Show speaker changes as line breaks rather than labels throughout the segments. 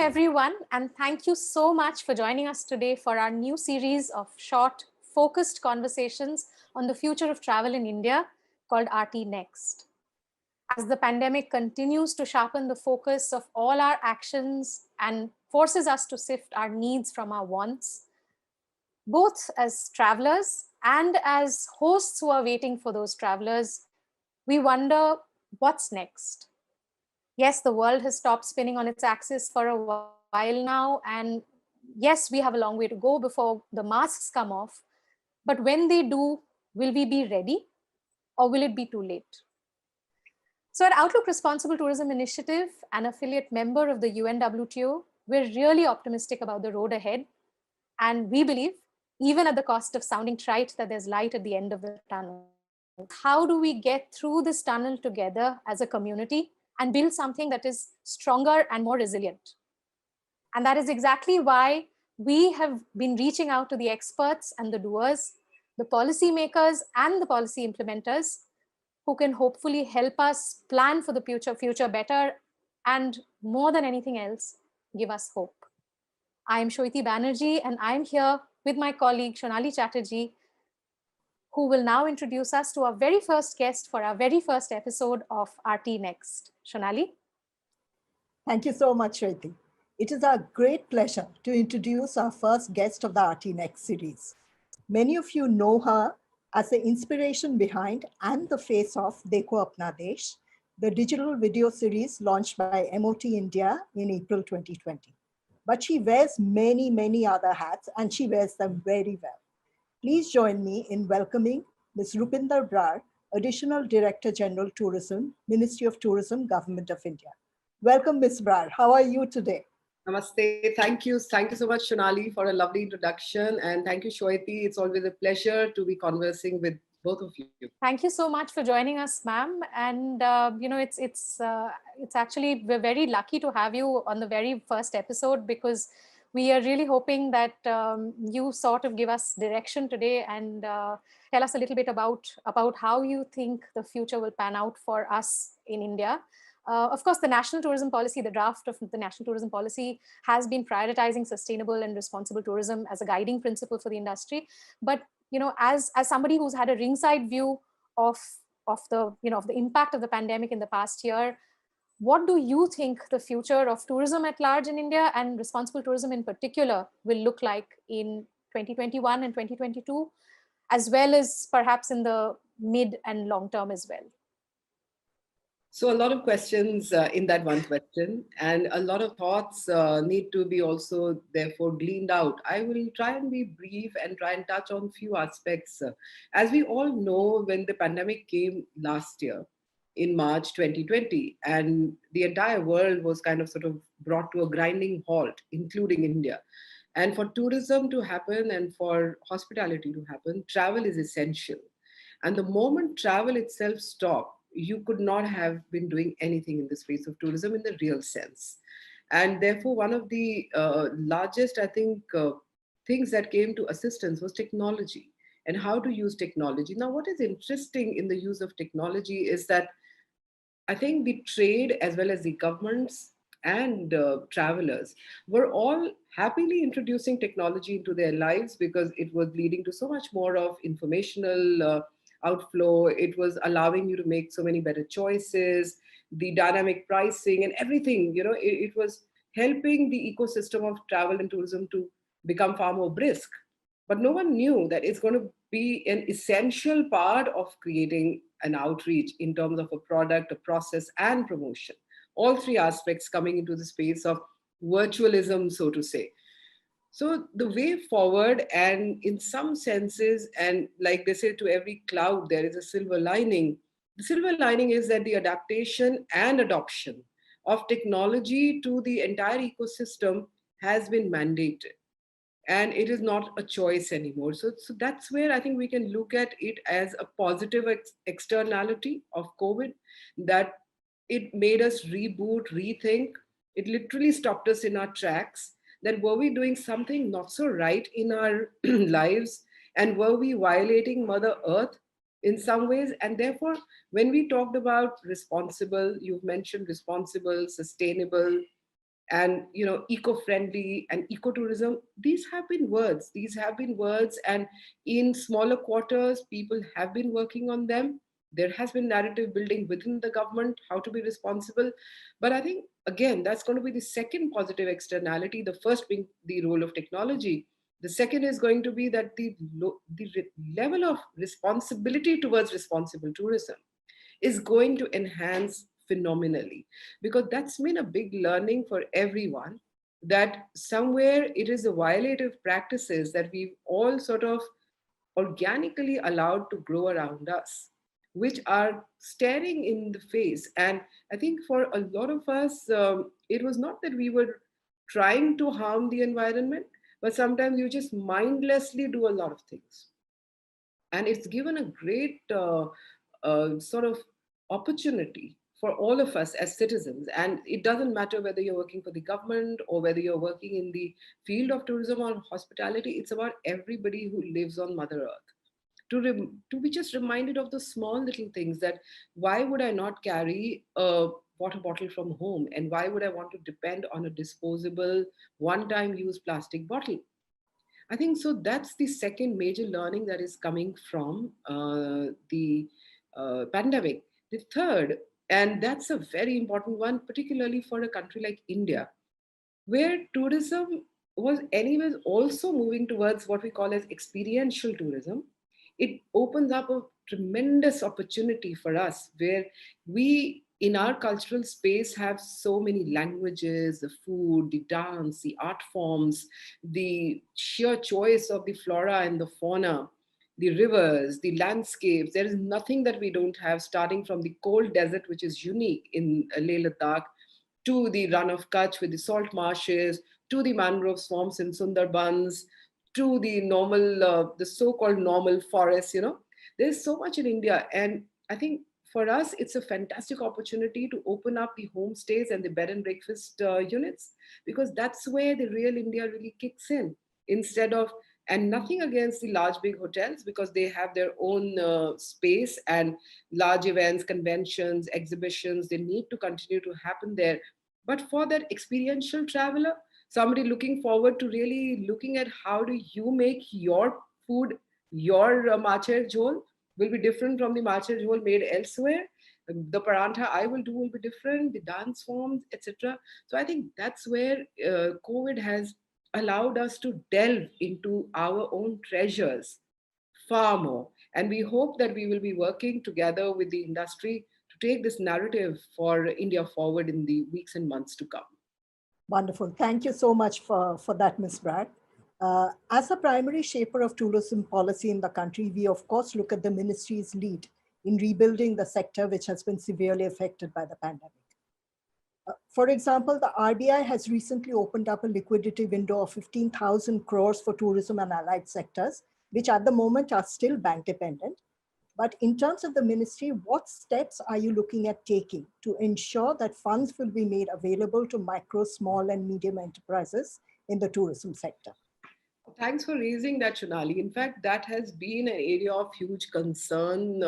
everyone, and thank you so much for joining us today for our new series of short, focused conversations on the future of travel in India called RT Next. As the pandemic continues to sharpen the focus of all our actions and forces us to sift our needs from our wants, both as travelers and as hosts who are waiting for those travelers, we wonder what's next. Yes, the world has stopped spinning on its axis for a while now. And yes, we have a long way to go before the masks come off. But when they do, will we be ready or will it be too late? So at Outlook Responsible Tourism Initiative, an affiliate member of the UNWTO, we're really optimistic about the road ahead. And we believe, even at the cost of sounding trite, that there's light at the end of the tunnel. How do we get through this tunnel together as a community and build something that is stronger and more resilient? And that is exactly why we have been reaching out to the experts and the doers, the policymakers and the policy implementers, who can hopefully help us plan for the future better, and more than anything else, give us hope. I am Shweti Banerjee, and I'm here with my colleague Shonali Chatterjee, who will now introduce us to our very first guest for our very first episode of RT Next. Shonali?
Thank you so much, Shweti. It is our great pleasure to introduce our first guest of the RT Next series. Many of you know her as the inspiration behind and the face of Dekho Apna Desh, the digital video series launched by MOT India in April 2020. But she wears many, many other hats, and she wears them very well. Please join me in welcoming Ms. Rupinder Brar, Additional Director General Tourism, Ministry of Tourism, Govt of India. Welcome, Ms. Brar. How are you today?
Namaste. Thank you. Thank you so much, Shonali, for a lovely introduction. And thank you, Shweti. It's always a pleasure to be conversing with both of you.
Thank you so much for joining us, ma'am. And it's actually, we're very lucky to have you on the very first episode, because we are really hoping that you sort of give us direction today and tell us a little bit about how you think the future will pan out for us in India. Of course, the national tourism policy, the draft of the national tourism policy, has been prioritizing sustainable and responsible tourism as a guiding principle for the industry. But as somebody who's had a ringside view of the impact of the pandemic in the past year, what do you think the future of tourism at large in India, and responsible tourism in particular, will look like in 2021 and 2022, as well as perhaps in the mid and long term as well?
So a lot of questions in that one question, and a lot of thoughts need to be also therefore gleaned out. I will try and be brief and try and touch on few aspects. As we all know, when the pandemic came last year in March 2020, and the entire world was kind of sort of brought to a grinding halt, including India. And for tourism to happen and for hospitality to happen, travel is essential. And the moment travel itself stopped, you could not have been doing anything in the space of tourism in the real sense. And therefore, one of the largest, I think, things that came to assistance was technology and how to use technology. Now, what is interesting in the use of technology is that I think the trade, as well as the governments and travelers, were all happily introducing technology into their lives, because it was leading to so much more of informational outflow. It was allowing you to make so many better choices, the dynamic pricing and everything. It was helping the ecosystem of travel and tourism to become far more brisk. But no one knew that it's going to be an essential part of creating an outreach in terms of a product, a process, and promotion. All three aspects coming into the space of virtualism, so to say. So the way forward, and in some senses, and like they say, to every cloud, there is a silver lining. The silver lining is that the adaptation and adoption of technology to the entire ecosystem has been mandated. And it is not a choice anymore. So that's where I think we can look at it as a positive externality of COVID, that it made us reboot, rethink. It literally stopped us in our tracks. That were we doing something not so right in our lives, and were we violating Mother Earth in some ways? And therefore, when we talked about responsible, you've mentioned responsible, sustainable, and eco-friendly and ecotourism. These have been words, and in smaller quarters people have been working on them. There has been narrative building within the government how to be responsible. But I think again that's going to be the second positive externality, the first being the role of technology. The second is going to be that the level of responsibility towards responsible tourism is going to enhance phenomenally, because that's been a big learning for everyone, that somewhere it is the violative practices that we've all sort of organically allowed to grow around us, which are staring in the face. And I think for a lot of us, it was not that we were trying to harm the environment, but sometimes you just mindlessly do a lot of things. And it's given a great sort of opportunity for all of us as citizens. And it doesn't matter whether you're working for the government or whether you're working in the field of tourism or hospitality, it's about everybody who lives on Mother Earth. To be just reminded of the small little things, that why would I not carry a water bottle from home, and why would I want to depend on a disposable one time use plastic bottle? I think so. That's the second major learning that is coming from the pandemic. The third, and that's a very important one, particularly for a country like India, where tourism was anyways also moving towards what we call as experiential tourism. It opens up a tremendous opportunity for us, where we in our cultural space have so many languages, the food, the dance, the art forms, the sheer choice of the flora and the fauna, the rivers, the landscapes. There is nothing that we don't have, starting from the cold desert, which is unique in Leh Ladakh, to the run of Kutch with the salt marshes, to the mangrove swamps in Sundarbans, to the the so-called normal forests. There's so much in India. And I think for us, it's a fantastic opportunity to open up the homestays and the bed and breakfast units, because that's where the real India really kicks in. Instead of, and nothing against the large big hotels, because they have their own space, and large events, conventions, exhibitions, they need to continue to happen there. But for that experiential traveler, somebody looking forward to really looking at how do you make your food, your macher jhol will be different from the macher jhol made elsewhere. The parantha I will do will be different, the dance forms, etc. So I think that's where COVID has allowed us to delve into our own treasures far more. And we hope that we will be working together with the industry to take this narrative for India forward in the weeks and months to come.
Wonderful. Thank you so much for that, Ms. Bragg. As the primary shaper of tourism policy in the country, we of course look at the ministry's lead in rebuilding the sector, which has been severely affected by the pandemic. For example, the RBI has recently opened up a liquidity window of 15,000 crores for tourism and allied sectors, which at the moment are still bank dependent. But in terms of the ministry, what steps are you looking at taking to ensure that funds will be made available to micro, small, and medium enterprises in the tourism sector?
Thanks for raising that, Shonali. In fact, that has been an area of huge concern,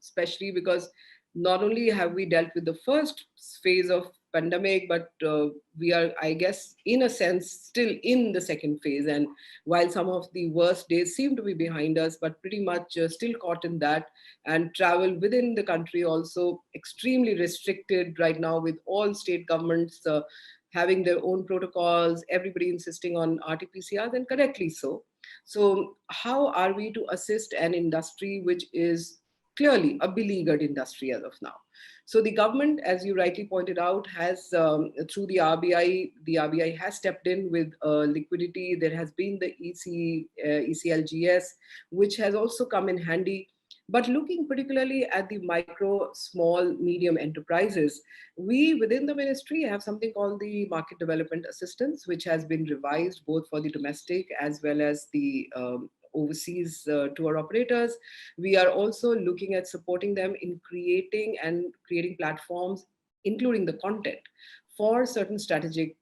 especially because not only have we dealt with the first phase of pandemic, but we are, I guess, in a sense, still in the second phase. And while some of the worst days seem to be behind us, but pretty much still caught in that, and travel within the country also extremely restricted right now, with all state governments having their own protocols, everybody insisting on RT-PCRs, and correctly so. So how are we to assist an industry which is clearly a beleaguered industry as of now? So the government, as you rightly pointed out, has through the RBI has stepped in with liquidity. There has been the ECLGS, which has also come in handy. But looking particularly at the micro, small, medium enterprises, we within the ministry have something called the Market Development Assistance, which has been revised both for the domestic as well as the overseas tour operators. We are also looking at supporting them in creating platforms, including the content for certain strategic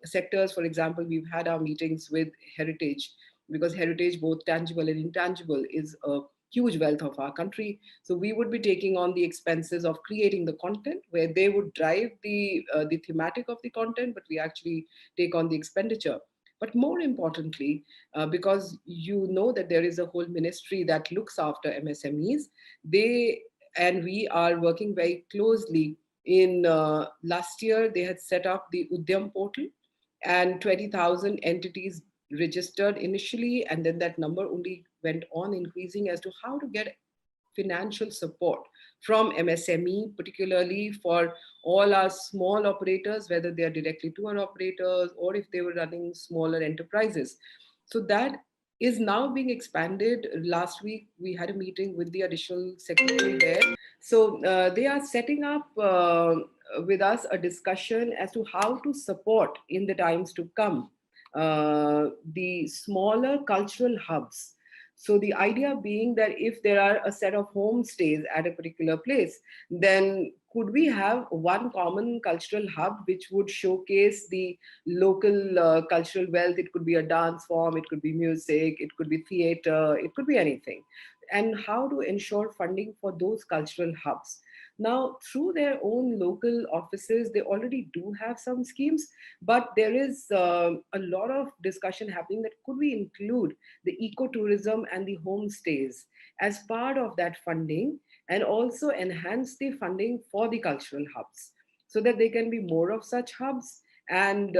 sectors. For example, we've had our meetings with heritage, because heritage, both tangible and intangible, is a huge wealth of our country. So we would be taking on the expenses of creating the content, where they would drive the thematic of the content, but we actually take on the expenditure. But more importantly, because you know that there is a whole ministry that looks after MSMEs, they and we are working very closely. In last year, they had set up the Udyam portal, and 20,000 entities registered initially, and then that number only went on increasing as to how to get financial support from MSME, particularly for all our small operators, whether they are directly to our operators or if they were running smaller enterprises. So that is now being expanded. Last week, we had a meeting with the additional secretary there. So they are setting up with us a discussion as to how to support in the times to come the smaller cultural hubs. So the idea being that if there are a set of homestays at a particular place, then could we have one common cultural hub which would showcase the local cultural wealth? It could be a dance form, it could be music, it could be theater, it could be anything. And how to ensure funding for those cultural hubs. Now, through their own local offices, they already do have some schemes, but there is a lot of discussion happening that could we include the ecotourism and the homestays as part of that funding, and also enhance the funding for the cultural hubs so that there can be more of such hubs. And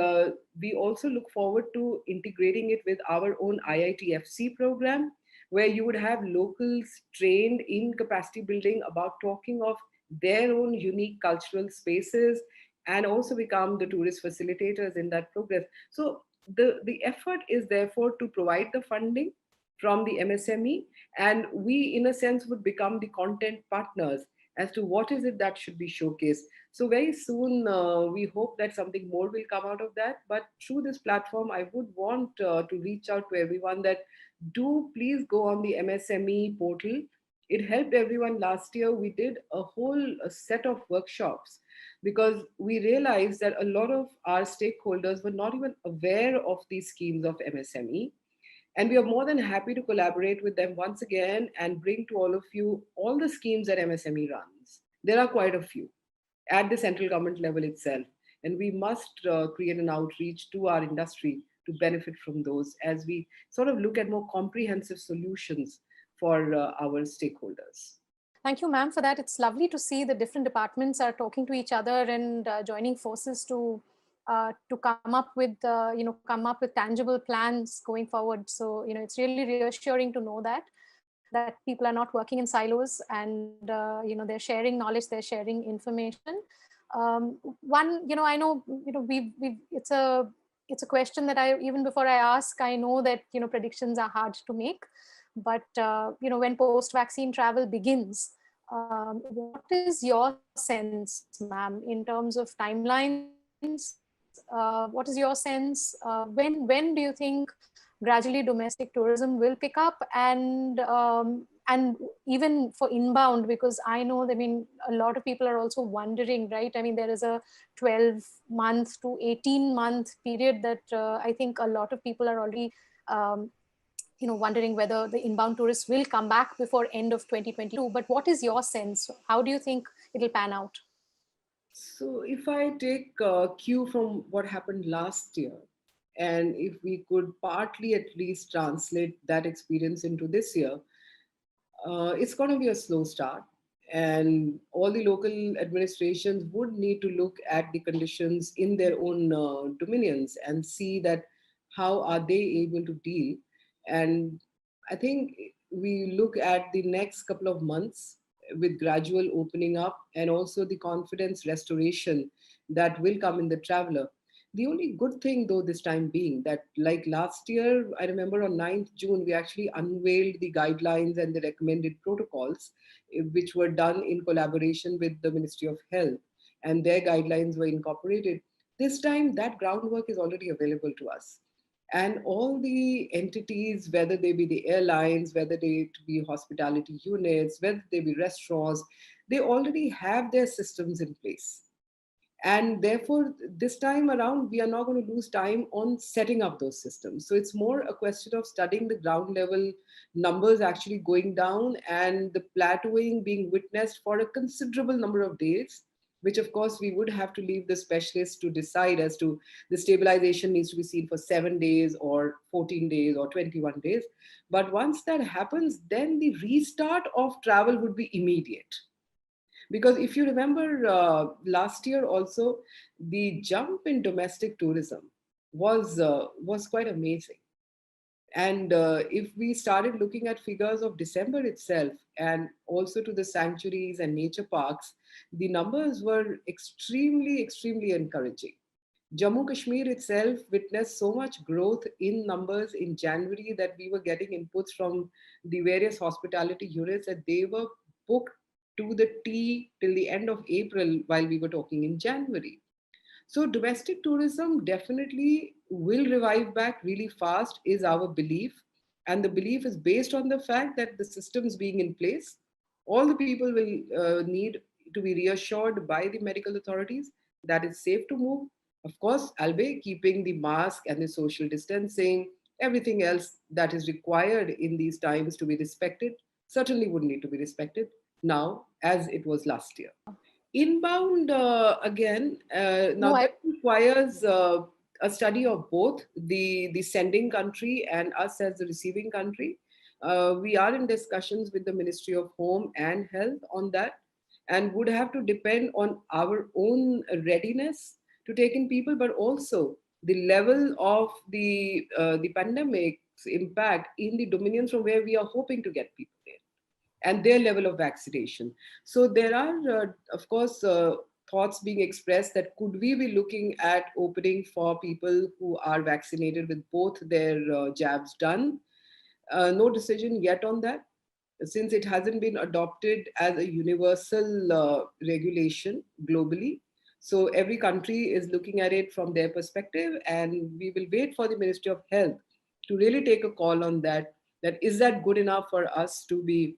we also look forward to integrating it with our own IITFC program, where you would have locals trained in capacity building about talking of their own unique cultural spaces, and also become the tourist facilitators in that progress. So the effort is therefore to provide the funding from the MSME, and we, in a sense, would become the content partners as to what is it that should be showcased. So very soon, we hope that something more will come out of that. But through this platform, I would want to reach out to everyone that do please go on the MSME portal. It helped everyone last year. We did a whole set of workshops because we realized that a lot of our stakeholders were not even aware of these schemes of MSME. And we are more than happy to collaborate with them once again and bring to all of you all the schemes that MSME runs. There are quite a few at the central government level itself. And we must create an outreach to our industry to benefit from those as we sort of look at more comprehensive solutions for our stakeholders.
Thank you, ma'am, for that. It's lovely to see the different departments are talking to each other and joining forces to come up with come up with tangible plans going forward. So it's really reassuring to know that people are not working in silos, and they're sharing knowledge, they're sharing information. One, I know we it's a question that I, even before I ask, I know that predictions are hard to make, but when post-vaccine travel begins, what is your sense, ma'am, in terms of timelines? What is your sense? When do you think gradually domestic tourism will pick up, and even for inbound? Because I know, I mean, a lot of people are also wondering, right? I mean, there is a 12-month to 18-month period that I think a lot of people are already wondering whether the inbound tourists will come back before end of 2022. But what is your sense? How do you think it'll pan out?
So, if I take cue from what happened last year, and if we could partly at least translate that experience into this year, it's going to be a slow start. And all the local administrations would need to look at the conditions in their own dominions and see that how are they able to deal. And I think we look at the next couple of months with gradual opening up and also the confidence restoration that will come in the traveler. The only good thing, though, this time being that, like last year, I remember on 9th June, we actually unveiled the guidelines and the recommended protocols, which were done in collaboration with the Ministry of Health, and their guidelines were incorporated. This time, that groundwork is already available to us. And all the entities, whether they be the airlines, whether they be hospitality units, whether they be restaurants, they already have their systems in place. And therefore, this time around, we are not going to lose time on setting up those systems. So it's more a question of studying the ground level numbers actually going down and the plateauing being witnessed for a considerable number of days, which of course we would have to leave the specialists to decide as to the stabilization needs to be seen for 7 days or 14 days or 21 days. But once that happens, then the restart of travel would be immediate. Because if you remember last year also, the jump in domestic tourism was quite amazing. And if we started looking at figures of December itself and also to the sanctuaries and nature parks, the numbers were extremely, extremely encouraging. Jammu Kashmir itself witnessed so much growth in numbers in January that we were getting inputs from the various hospitality units that they were booked to the T till the end of April while we were talking in January. So domestic tourism definitely will revive back really fast is our belief. And the belief is based on the fact that the systems being in place, all the people will need to be reassured by the medical authorities that it's safe to move. Of course, albeit keeping the mask and the social distancing, everything else that is required in these times to be respected certainly would need to be respected now as it was last year. Inbound, again, now
No, I
that requires a study of both the sending country and us as the receiving country. We are in discussions with the Ministry of Home and Health on that, and would have to depend on our own readiness to take in people, but also the level of the pandemic's impact in the dominions from where we are hoping to get people in and their level of vaccination. So there are, of course, thoughts being expressed that could we be looking at opening for people who are vaccinated with both their jabs done. No decision yet on that, since it hasn't been adopted as a universal regulation globally. So every country is looking at it from their perspective, and we will wait for the Ministry of Health to really take a call on that. That is that good enough for us to be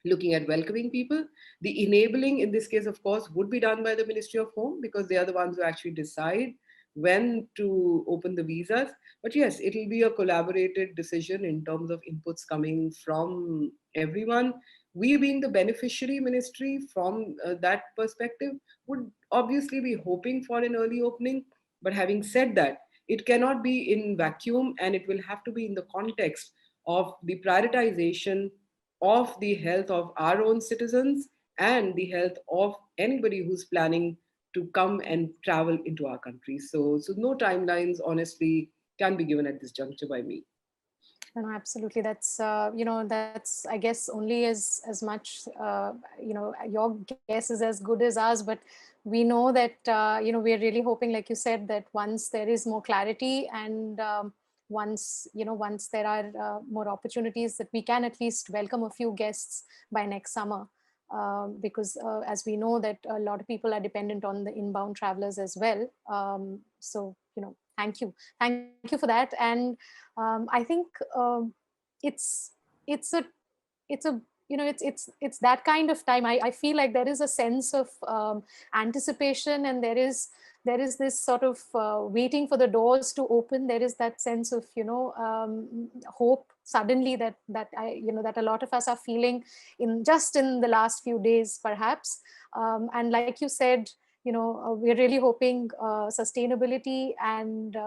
looking at welcoming people. The enabling in this case, of course, would be done by the Ministry of Home because they are the ones who actually decide when to open the visas. But yes, it will be a collaborated decision in terms of inputs coming from everyone. We, being the beneficiary ministry from that perspective, would obviously be hoping for an early opening. But having said that, it cannot be in vacuum and it will have to be in the context of the prioritization of the health of our own citizens and the health of anybody who's planning to come and travel into our country. So no timelines, honestly, can be given at this juncture by me.
No, absolutely. That's that's, I guess, only as much your guess is as good as ours. But we know that we're really hoping, like you said, that once there is more clarity and once there are more opportunities, that we can at least welcome a few guests by next summer. Because as we know that a lot of people are dependent on the inbound travelers as well. So thank you for that. And I think it's it's a it's a it's that kind of time. I feel like there is a sense of anticipation, and there is this sort of waiting for the doors to open. There is that sense of hope suddenly that a lot of us are feeling in the last few days perhaps. And like you said, we're really hoping sustainability and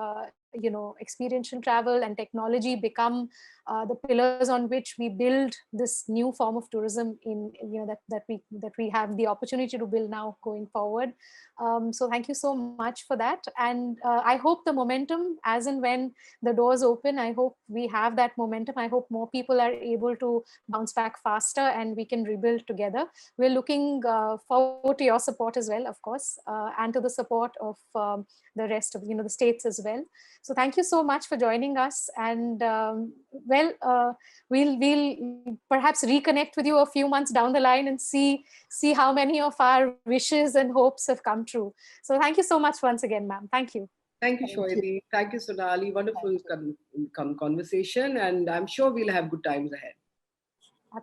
experiential travel and technology become the pillars on which we build this new form of tourism that we have the opportunity to build now going forward. So thank you so much for that. And I hope the momentum, as and when the doors open, I hope we have that momentum. I hope more people are able to bounce back faster and we can rebuild together. We're looking forward to your support as well, of course, and to the support of the rest of the states as well. So thank you so much for joining us. And we'll perhaps reconnect with you a few months down the line and see how many of our wishes and hopes have come true. So thank you so much once again, ma'am. Thank you.
Thank you,
Thank you.
Shoaib. Thank you, Sonali. Wonderful
Thank you.
conversation, and I'm sure we'll have good times ahead.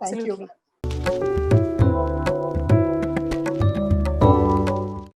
Thank you.
Absolutely.